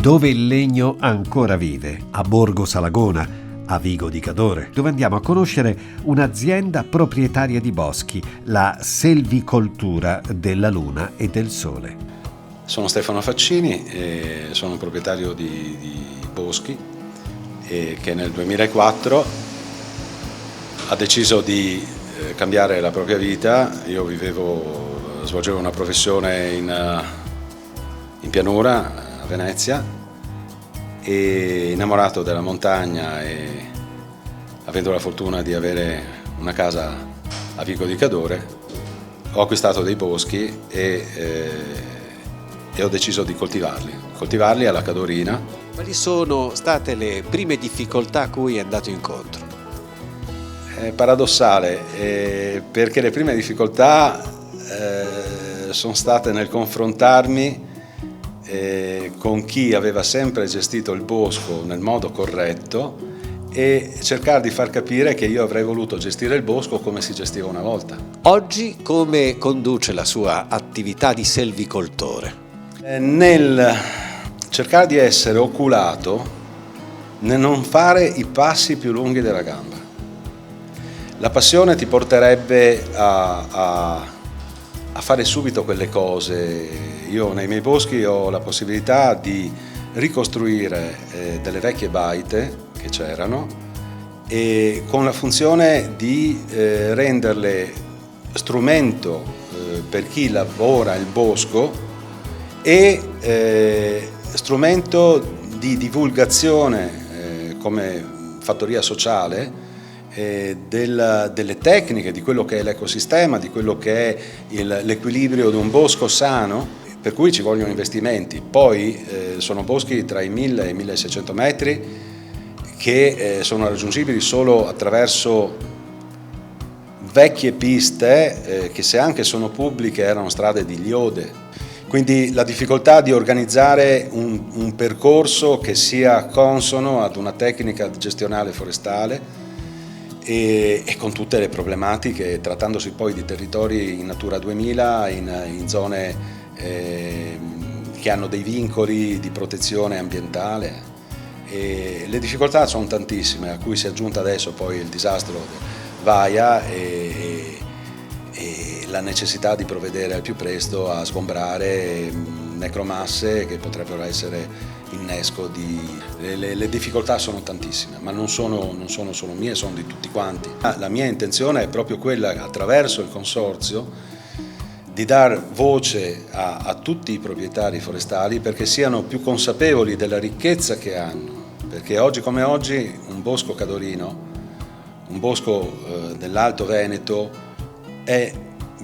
Dove il legno ancora vive, a Borgo Salagona, a Vigo di Cadore, dove andiamo a conoscere un'azienda proprietaria di boschi, la Selvicoltura della Luna e del Sole. Sono Stefano Faccini e sono un proprietario di boschi che nel 2004 ha deciso di cambiare la propria vita. Io svolgevo una professione in pianura, Venezia, e innamorato della montagna e avendo la fortuna di avere una casa a Vigo di Cadore, ho acquistato dei boschi e ho deciso di coltivarli alla Cadorina. Quali sono state le prime difficoltà a cui è andato incontro? È paradossale perché le prime difficoltà sono state nel confrontarmi con chi aveva sempre gestito il bosco nel modo corretto e cercare di far capire che io avrei voluto gestire il bosco come si gestiva una volta. Oggi come conduce la sua attività di selvicoltore? Nel cercare di essere oculato, nel non fare i passi più lunghi della gamba. La passione ti porterebbe a fare subito quelle cose. Io nei miei boschi ho la possibilità di ricostruire delle vecchie baite che c'erano e con la funzione di renderle strumento per chi lavora il bosco e strumento di divulgazione come fattoria sociale delle tecniche, di quello che è l'ecosistema, di quello che è l'equilibrio di un bosco sano, per cui ci vogliono investimenti. Poi sono boschi tra i 1000 e i 1600 metri che sono raggiungibili solo attraverso vecchie piste che, se anche sono pubbliche, erano strade di liode. Quindi la difficoltà di organizzare un percorso che sia consono ad una tecnica gestionale forestale e con tutte le problematiche, trattandosi poi di territori in Natura 2000, in zone che hanno dei vincoli di protezione ambientale. E le difficoltà sono tantissime, a cui si è aggiunta adesso poi il disastro Vaia e la necessità di provvedere al più presto a sgombrare necromasse che potrebbero essere innesco di... Le difficoltà sono tantissime, ma non sono solo mie, sono di tutti quanti. La mia intenzione è proprio quella, attraverso il consorzio, di dar voce a tutti i proprietari forestali perché siano più consapevoli della ricchezza che hanno, perché oggi come oggi un bosco cadorino, un bosco dell'Alto Veneto è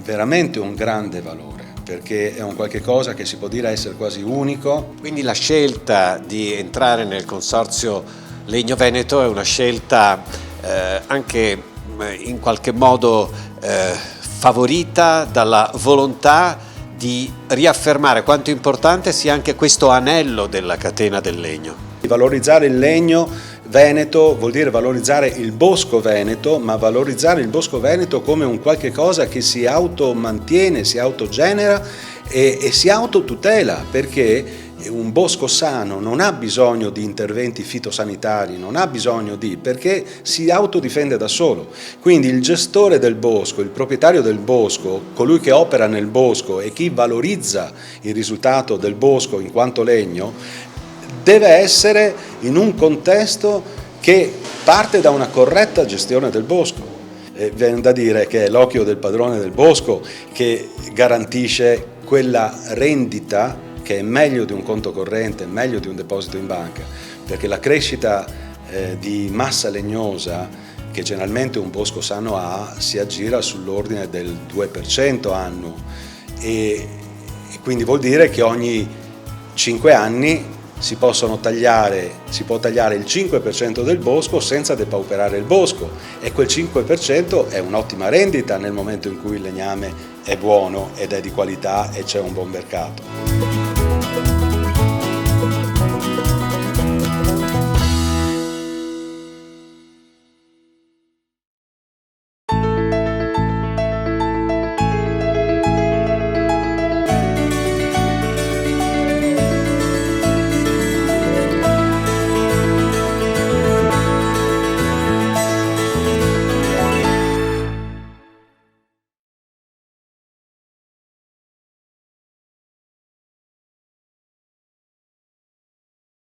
veramente un grande valore, perché è un qualche cosa che si può dire essere quasi unico. Quindi la scelta di entrare nel consorzio Legno Veneto è una scelta anche in qualche modo favorita dalla volontà di riaffermare quanto importante sia anche questo anello della catena del legno. Valorizzare il legno veneto vuol dire valorizzare il bosco veneto, ma valorizzare il bosco veneto come un qualche cosa che si automantiene, si autogenera e si autotutela, perché un bosco sano non ha bisogno di interventi fitosanitari, non ha bisogno perché si autodifende da solo. Quindi il gestore del bosco, il proprietario del bosco, colui che opera nel bosco e chi valorizza il risultato del bosco in quanto legno, deve essere in un contesto che parte da una corretta gestione del bosco. Viene da dire che è l'occhio del padrone del bosco che garantisce quella rendita che è meglio di un conto corrente, meglio di un deposito in banca, perché la crescita di massa legnosa che generalmente un bosco sano ha si aggira sull'ordine del 2% annuo e quindi vuol dire che ogni 5 anni si può tagliare il 5% del bosco senza depauperare il bosco e quel 5% è un'ottima rendita nel momento in cui il legname è buono ed è di qualità e c'è un buon mercato.